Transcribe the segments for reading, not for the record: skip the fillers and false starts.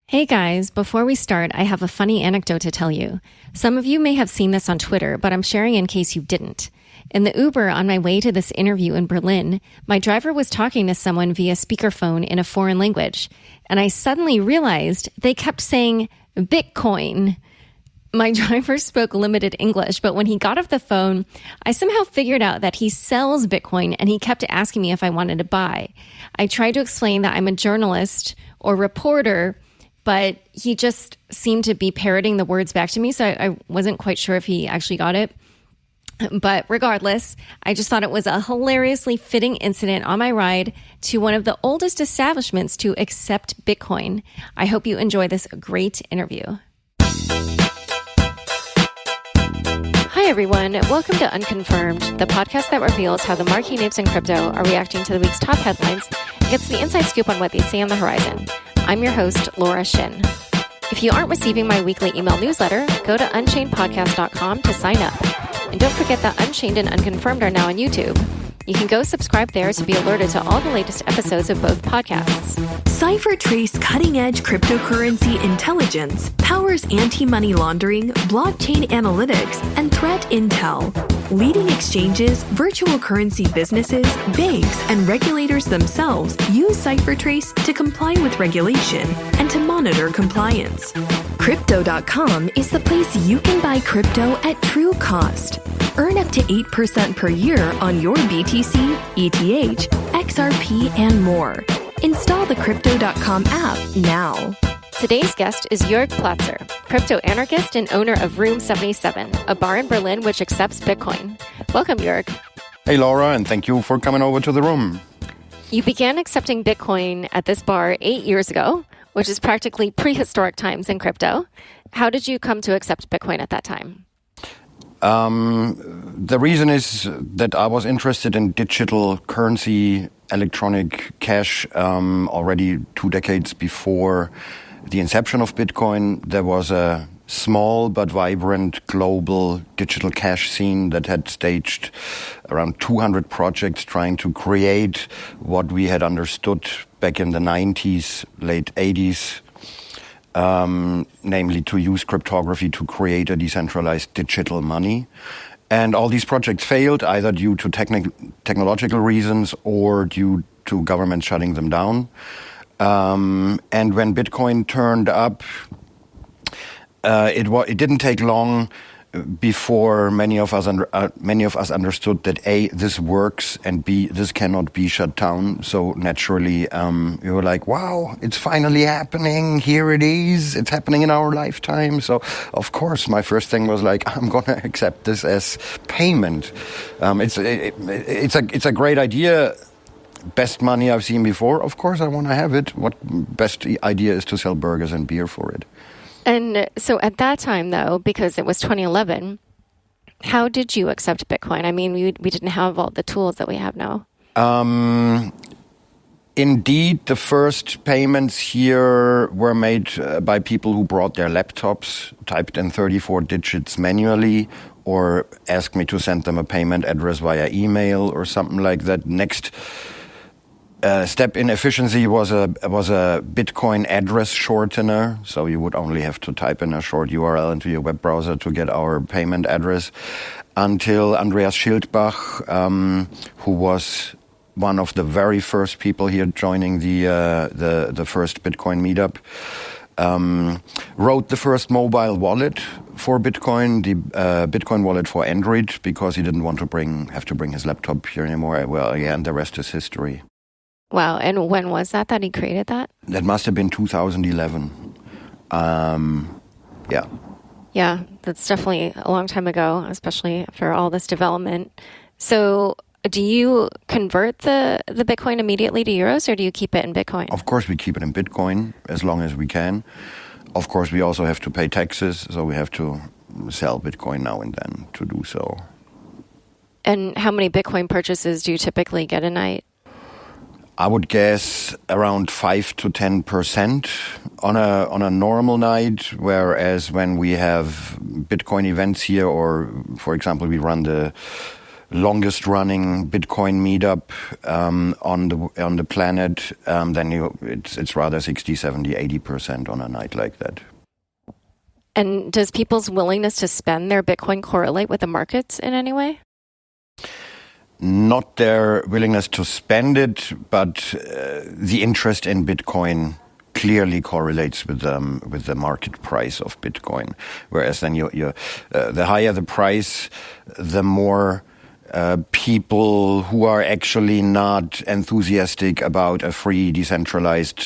Hey guys, before we start, I have a funny anecdote to tell you. Some of you may have seen this on Twitter, but I'm sharing in case you didn't. In the Uber on my way to this interview in Berlin, my driver was talking to someone via speakerphone in a foreign language, and I suddenly realized they kept saying Bitcoin. My driver spoke limited English, but when he got off the phone, I somehow figured out that he sells Bitcoin, and he kept asking me if I wanted to buy. I tried to explain that I'm a journalist or reporter, but he just seemed to be parroting the words back to me, so I wasn't quite sure if he actually got it. But regardless, I just thought it was a hilariously fitting incident on my ride to one of the oldest establishments to accept Bitcoin. I hope you enjoy this great interview. Hi, everyone. Welcome to Unconfirmed, the podcast that reveals how the marquee names in crypto are reacting to the week's top headlines and gets the inside scoop on what they see on the horizon. I'm your host, Laura Shin. If you aren't receiving my weekly email newsletter, go to unchainedpodcast.com to sign up. And don't forget that Unchained and Unconfirmed are now on YouTube. You can go subscribe there to be alerted to all the latest episodes of both podcasts. CipherTrace cutting-edge cryptocurrency intelligence powers anti-money laundering, blockchain analytics, and threat intel. Leading exchanges, virtual currency businesses, banks, and regulators themselves use CipherTrace to comply with regulation and to monitor compliance. Crypto.com is the place you can buy crypto at true cost. Earn up to 8% per year on your BTC, ETH, XRP, and more. Install the Crypto.com app now. Today's guest is Joerg Platzer, crypto anarchist and owner of Room77, a bar in Berlin which accepts Bitcoin. Welcome, Joerg. Hey, Laura, and thank you for coming over to the room. You began accepting Bitcoin at this bar 8 years ago, which is practically prehistoric times in crypto. How did you come to accept Bitcoin at that time? The reason is that I was interested in digital currency, electronic cash, already 2 decades before the inception of Bitcoin. There was a small but vibrant global digital cash scene that had staged around 200 projects trying to create what we had understood back in the 90s, late 80s, namely to use cryptography to create a decentralized digital money. And all these projects failed either due to technological reasons or due to government shutting them down. And when Bitcoin turned up, it didn't take long before many of us understood that A, this works, and B, this cannot be shut down. So naturally, we were like, wow, it's finally happening. Here it is. It's happening in our lifetime. So of course, my first thing was like, I'm going to accept this as payment. It's a great idea. Best money I've seen before. Of course, I want to have it. What best idea is to sell burgers and beer for it? And so at that time, though, because it was 2011, how did you accept Bitcoin? I mean, we didn't have all the tools that we have now. Indeed, the first payments here were made by people who brought their laptops, typed in 34 digits manually, or asked me to send them a payment address via email or something like that. Next step in efficiency was a Bitcoin address shortener. So you would only have to type in a short URL into your web browser to get our payment address. Until Andreas Schildbach, who was one of the very first people here joining the first Bitcoin meetup, wrote the first mobile wallet for Bitcoin, the Bitcoin wallet for Android, because he didn't want to have to bring his laptop here anymore. Well, yeah, and the rest is history. Wow. And when was that he created that? That must have been 2011. Yeah. Yeah, that's definitely a long time ago, especially after all this development. So do you convert the Bitcoin immediately to euros, or do you keep it in Bitcoin? Of course, we keep it in Bitcoin as long as we can. Of course, we also have to pay taxes, so we have to sell Bitcoin now and then to do so. And how many Bitcoin purchases do you typically get a night? I would guess around 5 to 10% on a normal night, whereas when we have Bitcoin events here, or for example, we run the longest running Bitcoin meetup on the planet, then it's rather 60, 70, 80% on a night like that. And does people's willingness to spend their Bitcoin correlate with the markets in any way? Not their willingness to spend it, but the interest in Bitcoin clearly correlates with the market price of Bitcoin. Whereas then the higher the price, the more people who are actually not enthusiastic about a free, decentralized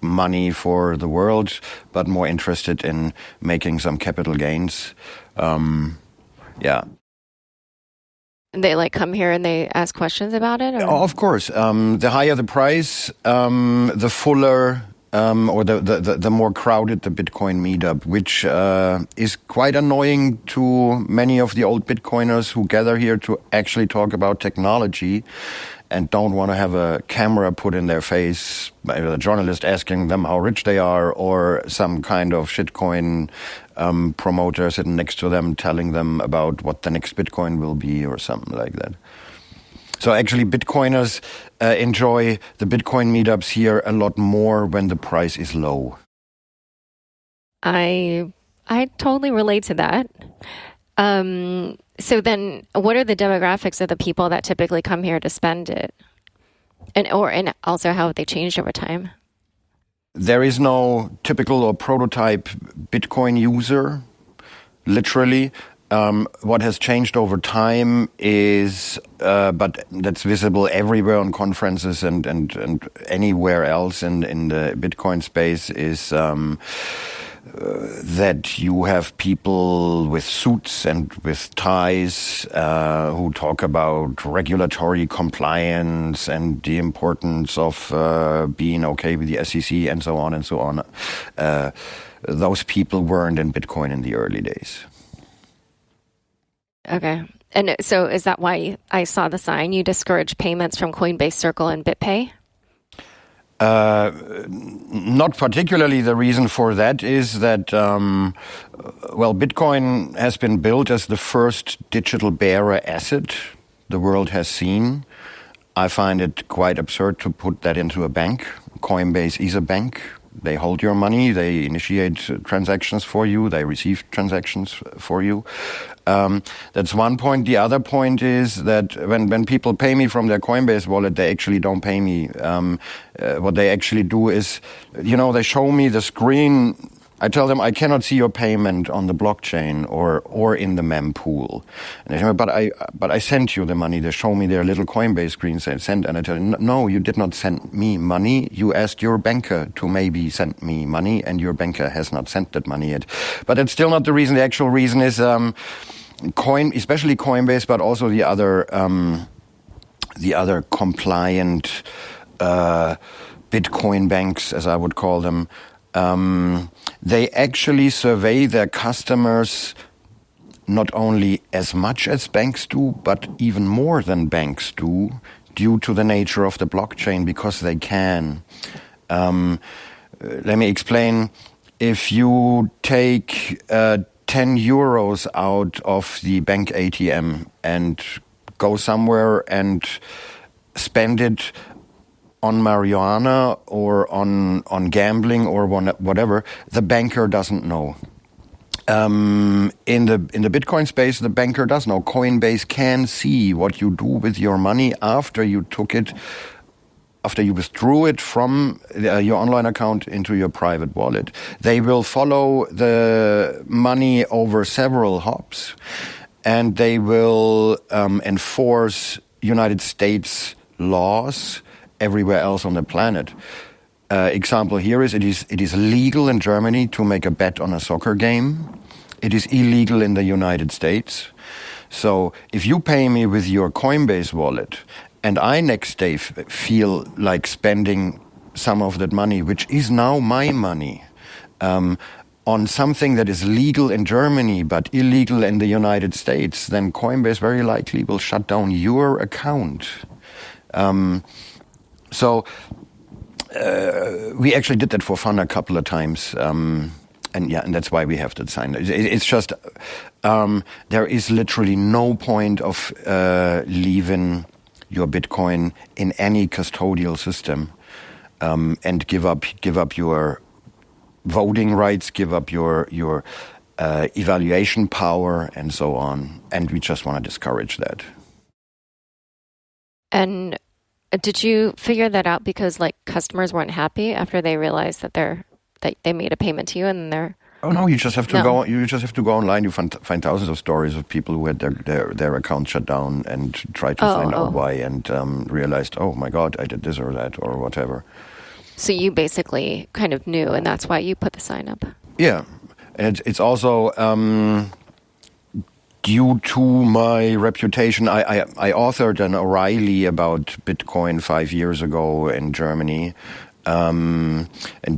money for the world, but more interested in making some capital gains. They come here and they ask questions about it? Or? Of course. The higher the price, the fuller or the more crowded the Bitcoin meetup, which is quite annoying to many of the old Bitcoiners who gather here to actually talk about technology and don't want to have a camera put in their face by a journalist asking them how rich they are, or some kind of shitcoin promoter sitting next to them telling them about what the next Bitcoin will be or something like that. So actually Bitcoiners enjoy the Bitcoin meetups here a lot more when the price is low. I totally relate to that. So then what are the demographics of the people that typically come here to spend it? And also how have they changed over time? There is no typical or prototype Bitcoin user, literally. What has changed over time is, but that's visible everywhere on conferences and anywhere else in the Bitcoin space, is that you have people with suits and with ties who talk about regulatory compliance and the importance of being okay with the SEC and so on and so on. Those people weren't in Bitcoin in the early days. Okay. And so is that why I saw the sign, you discourage payments from Coinbase, Circle, and BitPay? Not particularly. The reason for that is that, Bitcoin has been built as the first digital bearer asset the world has seen. I find it quite absurd to put that into a bank. Coinbase is a bank. They hold your money, they initiate transactions for you, they receive transactions for you. That's one point. The other point is that when people pay me from their Coinbase wallet, they actually don't pay me. What they actually do is, they show me the screen. I tell them I cannot see your payment on the blockchain or in the mempool. And they say, but I sent you the money. They show me their little Coinbase screen saying send, and I tell them, no, you did not send me money. You asked your banker to maybe send me money, and your banker has not sent that money yet. But that's still not the reason. The actual reason is especially Coinbase, but also the other compliant Bitcoin banks, as I would call them. They actually survey their customers not only as much as banks do, but even more than banks do, due to the nature of the blockchain, because they can. Let me explain. If you take 10 euros out of the bank ATM and go somewhere and spend it on marijuana or on gambling or whatever, the banker doesn't know. In the Bitcoin space, the banker does know. Coinbase can see what you do with your money after you took it, after you withdrew it from your online account into your private wallet. They will follow the money over several hops, and they will enforce United States laws everywhere else on the planet. Example here is it is legal in Germany to make a bet on a soccer game. It is illegal in the United States. So if you pay me with your Coinbase wallet and I next day feel like spending some of that money, which is now my money, on something that is legal in Germany but illegal in the United States, then Coinbase very likely will shut down your account. So we actually did that for fun a couple of times. and that's why we have that sign. It's just there is literally no point of leaving your Bitcoin in any custodial system and give up your voting rights, give up your evaluation power, and so on. And we just want to discourage that. And did you figure that out because like customers weren't happy after they realized that they made a payment to you and they're... Oh no! You just have to go. You just have to go online. You find thousands of stories of people who had their account shut down and tried to find out why, and realized, oh my God, I did this or that or whatever. So you basically kind of knew, and that's why you put the sign up. Yeah, and it's also due to my reputation. I authored an O'Reilly about Bitcoin 5 years ago in Germany. And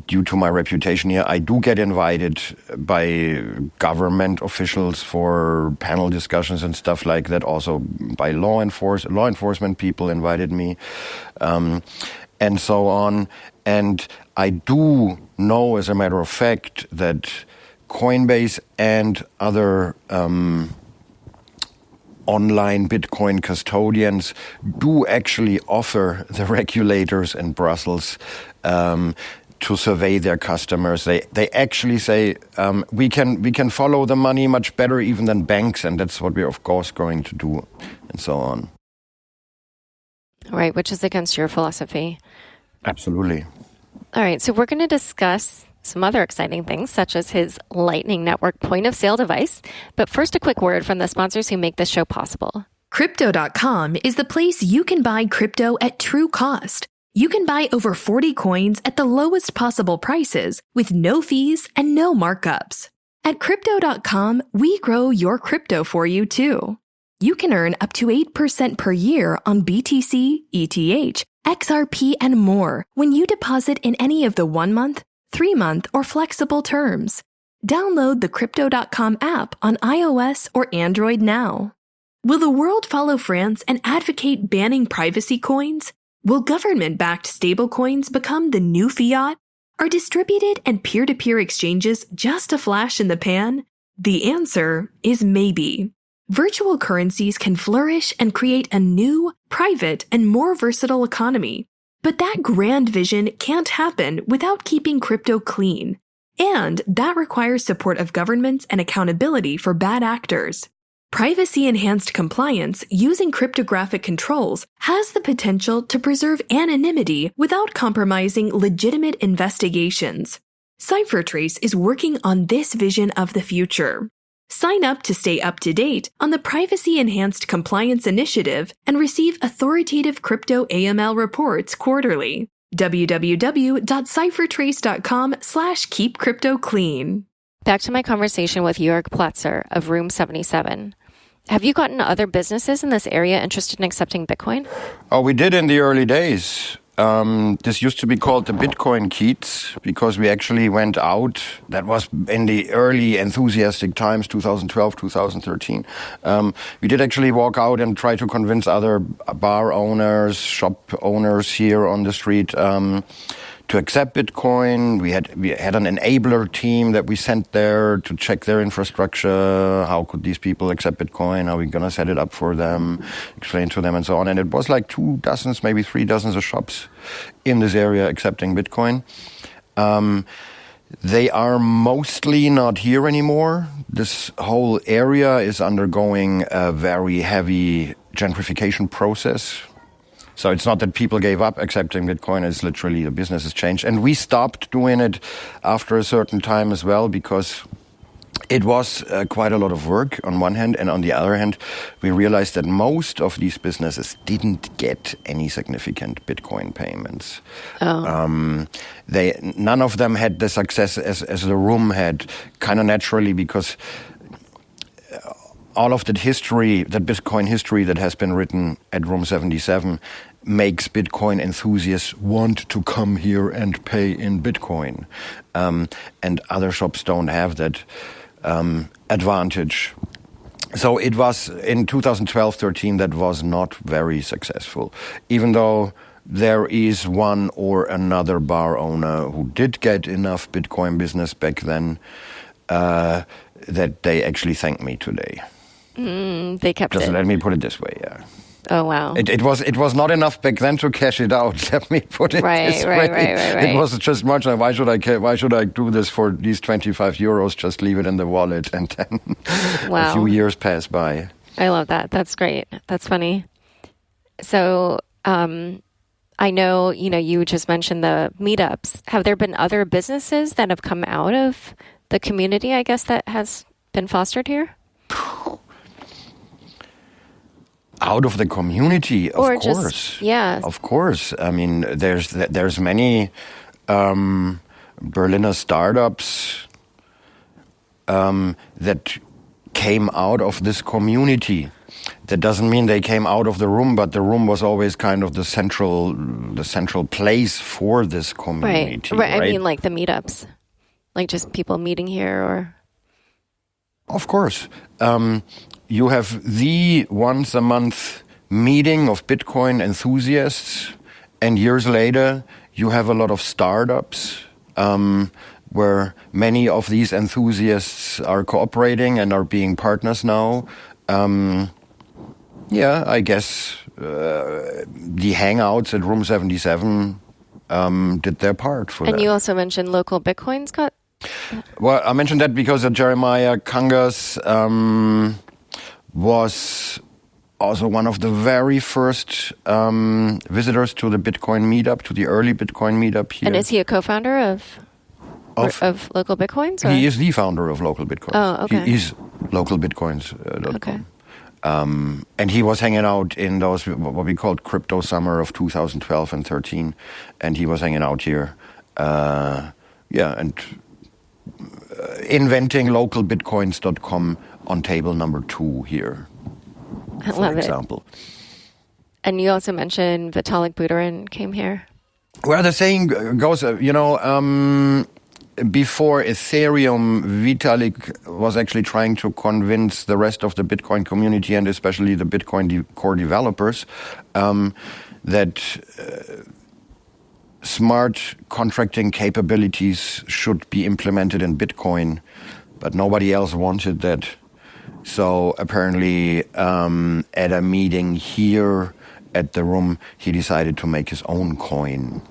due to my reputation here, I do get invited by government officials for panel discussions and stuff like that. Also by law enforcement people invited me, and so on. And I do know, as a matter of fact, that Coinbase and other online Bitcoin custodians do actually offer the regulators in Brussels to survey their customers. They actually say we can follow the money much better even than banks, and that's what we're of course going to do, and so on. Right, which is against your philosophy. Absolutely. All right, so we're going to discuss some other exciting things, such as his Lightning Network point-of-sale device. But first, a quick word from the sponsors who make this show possible. Crypto.com is the place you can buy crypto at true cost. You can buy over 40 coins at the lowest possible prices with no fees and no markups. At Crypto.com, we grow your crypto for you, too. You can earn up to 8% per year on BTC, ETH, XRP, and more when you deposit in any of the 1-month, 3-month, or flexible terms. Download the Crypto.com app on iOS or Android now. Will the world follow France and advocate banning privacy coins? Will government-backed stablecoins become the new fiat? Are distributed and peer-to-peer exchanges just a flash in the pan? The answer is maybe. Virtual currencies can flourish and create a new, private, and more versatile economy. But that grand vision can't happen without keeping crypto clean. And that requires support of governments and accountability for bad actors. Privacy-enhanced compliance using cryptographic controls has the potential to preserve anonymity without compromising legitimate investigations. CipherTrace is working on this vision of the future. Sign up to stay up to date on the Privacy Enhanced Compliance Initiative and receive authoritative crypto AML reports quarterly. www.ciphertrace.com/keepcryptoclean. Back to my conversation with Joerg Platzer of Room77. Have you gotten other businesses in this area interested in accepting Bitcoin? Oh, we did in the early days. This used to be called the Bitcoin Keats because we actually went out. That was in the early enthusiastic times, 2012, 2013. We did actually walk out and try to convince other bar owners, shop owners here on the street to accept Bitcoin. We had an enabler team that we sent there to check their infrastructure. How could these people accept Bitcoin? How are we going to set it up for them? Explain to them and so on. And it was like 2 dozens, maybe 3 dozens of shops in this area accepting Bitcoin. They are mostly not here anymore. This whole area is undergoing a very heavy gentrification process. So it's not that people gave up accepting Bitcoin, it's literally the business has changed. And we stopped doing it after a certain time as well because it was quite a lot of work on one hand, and on the other hand, we realized that most of these businesses didn't get any significant Bitcoin payments. None of them had the success as the Room had, kind of naturally, because all of that history, that Bitcoin history that has been written at Room77 makes Bitcoin enthusiasts want to come here and pay in Bitcoin. And other shops don't have that advantage. So it was in 2012-13 that was not very successful, even though there is one or another bar owner who did get enough Bitcoin business back then that they actually thank me today. They kept Just it. let me put it this way, yeah. Oh, wow. It was not enough back then to cash it out. Let me put it this way. Right. It was just much like, why should I do this for these 25 euros? Just leave it in the wallet, and then a few years pass by. I love that. That's great. That's funny. So I know, you just mentioned the meetups. Have there been other businesses that have come out of the community, I guess, that has been fostered here? Out of the community, of course. Yeah. Of course. I mean, there's many Berliner startups that came out of this community. That doesn't mean they came out of the room, but the room was always kind of the central place for this community. Right. I mean, like the meetups, like just people meeting here, or. Of course. You have the once a month meeting of Bitcoin enthusiasts, and years later you have a lot of startups where many of these enthusiasts are cooperating and are being partners now. I guess the hangouts at Room77 did their part for that. And you also mentioned local Bitcoins got. Well, I mentioned that because Jeremiah Kangas was also one of the very first visitors to the Bitcoin meetup, to the early Bitcoin meetup here. And is he a co-founder of Local Bitcoins? Or? He is the founder of Local Bitcoins. Oh, okay. He is localbitcoins.com. Okay. And he was hanging out in those, what we called crypto summer of 2012 and 13. And he was hanging out here. And inventing localbitcoins.com on table number 2 here, for example. And you also mentioned Vitalik Buterin came here. Well, the saying goes, before Ethereum, Vitalik was actually trying to convince the rest of the Bitcoin community, and especially the Bitcoin core developers, that smart contracting capabilities should be implemented in Bitcoin, but nobody else wanted that. So apparently at a meeting here at the room, he decided to make his own coin.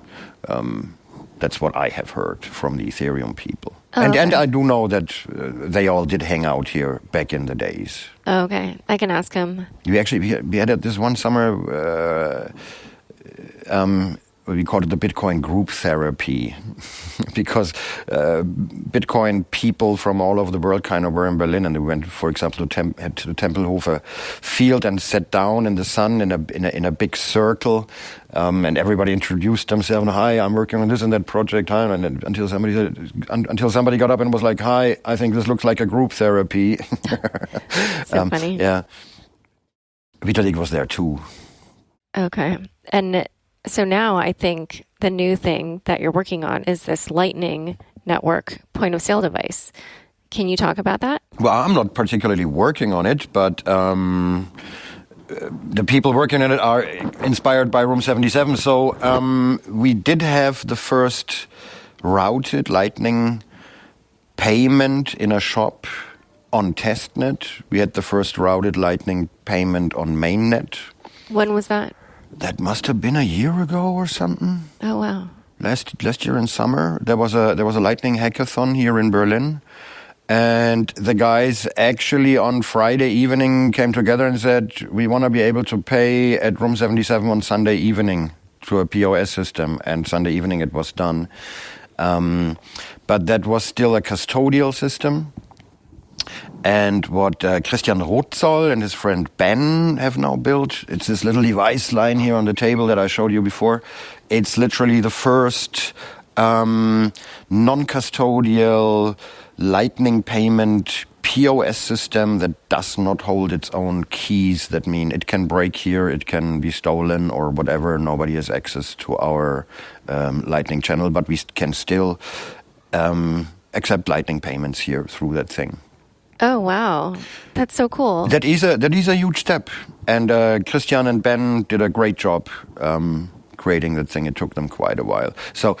That's what I have heard from the Ethereum people. Oh, and I do know that they all did hang out here back in the days. Oh, okay. I can ask him. We had this one summer, we called it the Bitcoin group therapy, because Bitcoin people from all over the world kind of were in Berlin, and we went, for example, to the Tempelhofer field and sat down in the sun in a big circle, and everybody introduced themselves. Hi, I'm working on this and that project. Hi, and until somebody got up and was like, "Hi, I think this looks like a group therapy." So funny. Yeah, Vitalik was there too. Okay, and. So now I think the new thing that you're working on is this Lightning Network point of sale device. Can you talk about that? Well, I'm not particularly working on it, but the people working on it are inspired by Room77. So we did have the first routed Lightning payment in a shop on testnet. We had the first routed Lightning payment on mainnet. When was that? That must have been a year ago or something. Oh, wow. Last year in summer, there was a Lightning hackathon here in Berlin, and the guys actually on Friday evening came together and said, we want to be able to pay at Room77 on Sunday evening through a POS system, and Sunday evening it was done. But that was still a custodial system. And what Christian Rotzoll and his friend Ben have now built, it's this little device lying here on the table that I showed you before. It's literally the first non-custodial Lightning payment POS system that does not hold its own keys. That means it can break here, it can be stolen or whatever. Nobody has access to our Lightning channel, but we can still accept Lightning payments here through that thing. Oh, wow. That's so cool. That is a huge step. And Christian and Ben did a great job creating that thing. It took them quite a while. So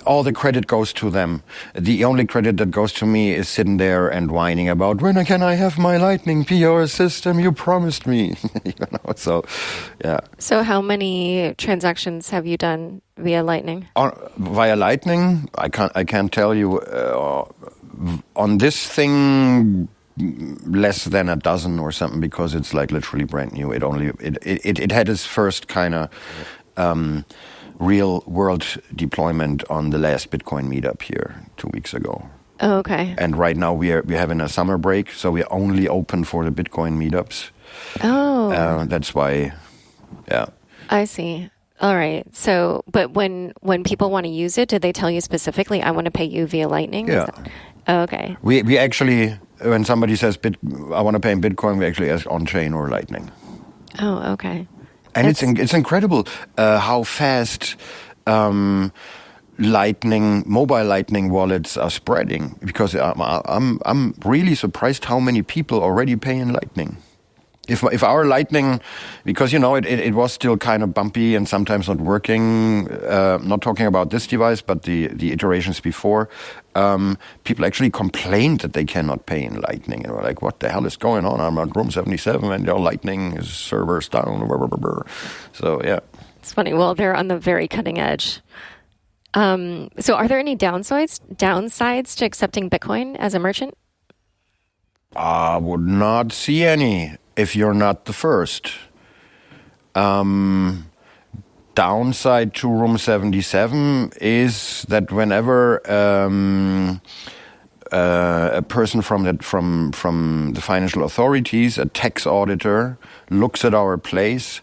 all the credit goes to them. The only credit that goes to me is sitting there and whining about, when can I have my Lightning POS system? You promised me. So, yeah. So how many transactions have you done via Lightning? Via Lightning, I can't tell you. On this thing, less than a dozen or something, because it's like literally brand new. It had its first kind of real world deployment on the last Bitcoin meetup here 2 weeks ago. Oh, okay. And right now we're having a summer break, so we're only open for the Bitcoin meetups. Oh, that's why. Yeah, I see. All right. So, but when people want to use it, did they tell you specifically, I want to pay you via Lightning? Yeah. Okay. We actually, when somebody says I want to pay in Bitcoin, we actually ask on-chain or Lightning. Oh, okay. And it's incredible how fast mobile Lightning wallets are spreading. Because I'm really surprised how many people already pay in Lightning. If our Lightning, because it was still kind of bumpy and sometimes not working. Not talking about this device, but the iterations before, people actually complained that they cannot pay in Lightning, and we're like, "What the hell is going on? I'm on Room77, and your Lightning is servers down." So yeah, it's funny. Well, they're on the very cutting edge. So, are there any downsides to accepting Bitcoin as a merchant? I would not see any. If you're not the first. Downside to Room77 is that whenever a person from the financial authorities, a tax auditor, looks at our place,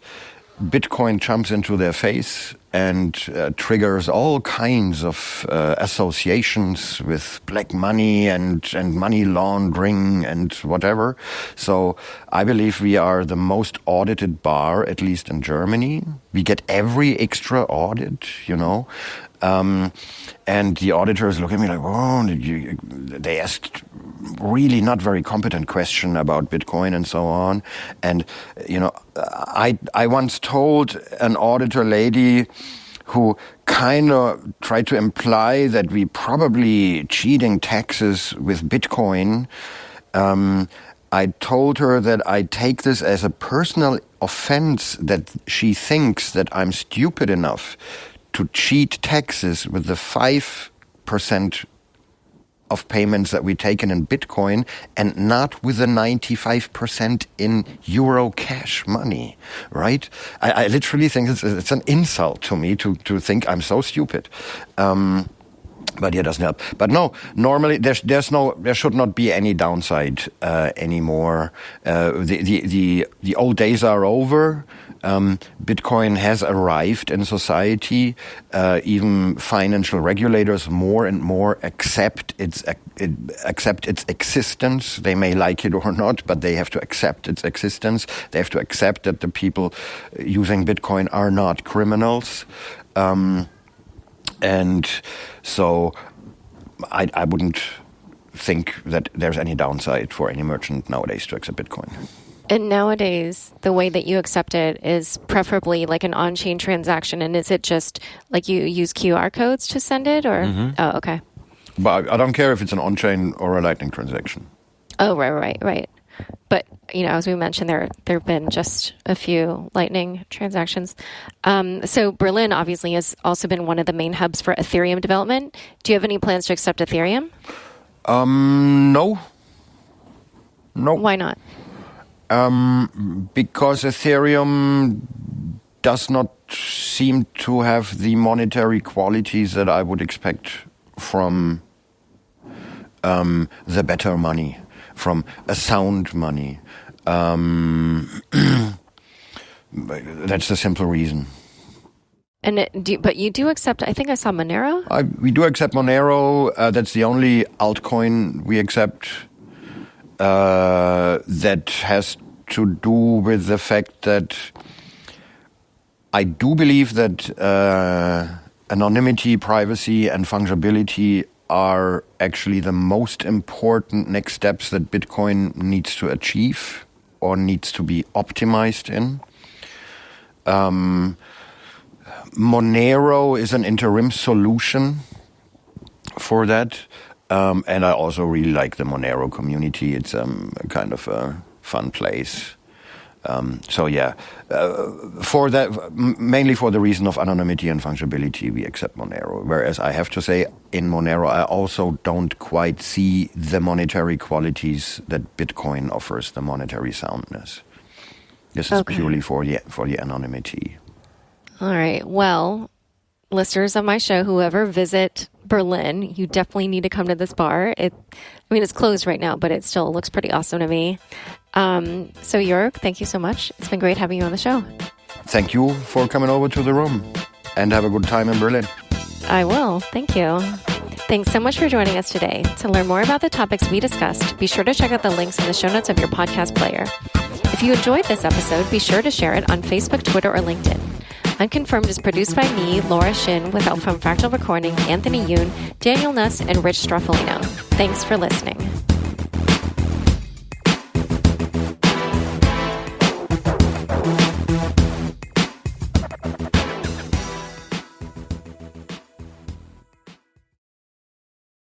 Bitcoin jumps into their face and triggers all kinds of associations with black money and money laundering and whatever. So I believe we are the most audited bar, at least in Germany. We get every extra audit, and the auditors look at me like, "Oh, they asked really not very competent question about Bitcoin and so on." And I once told an auditor lady who kind of tried to imply that we probably cheating taxes with Bitcoin. I told her that I take this as a personal offense that she thinks that I'm stupid enough to cheat taxes with the 5% of payments that we taken in Bitcoin and not with the 95% in euro cash money, right? I literally think it's an insult to me to think I'm so stupid. But yeah, it doesn't help. But no, normally there should not be any downside anymore. The old days are over. Bitcoin has arrived in society. Even financial regulators more and more accept its existence. They may like it or not, but they have to accept its existence. They have to accept that the people using Bitcoin are not criminals. And so I wouldn't think that there's any downside for any merchant nowadays to accept Bitcoin. And nowadays, the way that you accept it is preferably like an on-chain transaction. And is it just like you use QR codes to send it, or? Mm-hmm. Oh, okay. But I don't care if it's an on-chain or a Lightning transaction. Oh, right. But, as we mentioned, there have been just a few Lightning transactions. So Berlin obviously has also been one of the main hubs for Ethereum development. Do you have any plans to accept Ethereum? No. Why not? Because Ethereum does not seem to have the monetary qualities that I would expect from the better money, from a sound money. That's the simple reason. And but you do accept, I think I saw Monero? We do accept Monero. That's the only altcoin we accept. That has to do with the fact that I do believe that anonymity, privacy, and fungibility are actually the most important next steps that Bitcoin needs to achieve or needs to be optimized in. Monero is an interim solution for that. And I also really like the Monero community. It's kind of a fun place. For that, mainly for the reason of anonymity and fungibility, we accept Monero. Whereas I have to say, in Monero, I also don't quite see the monetary qualities that Bitcoin offers, the monetary soundness. This is purely for the anonymity. All right. Well, listeners of my show, whoever visit Berlin, you definitely need to come to this bar. It's closed right now, but it still looks pretty awesome to me. So Joerg, thank you so much. It's been great having you on the show. Thank you for coming over to the room, and have a good time in Berlin. I will. Thank you. Thanks so much for joining us today. To learn more about the topics we discussed, be sure to check out the links in the show notes of your podcast player. If you enjoyed this episode, be sure to share it on Facebook, Twitter, or LinkedIn. Unconfirmed is produced by me, Laura Shin, with help from Fractal Recording, Anthony Yoon, Daniel Nuss, and Rich Stroffolino. Thanks for listening.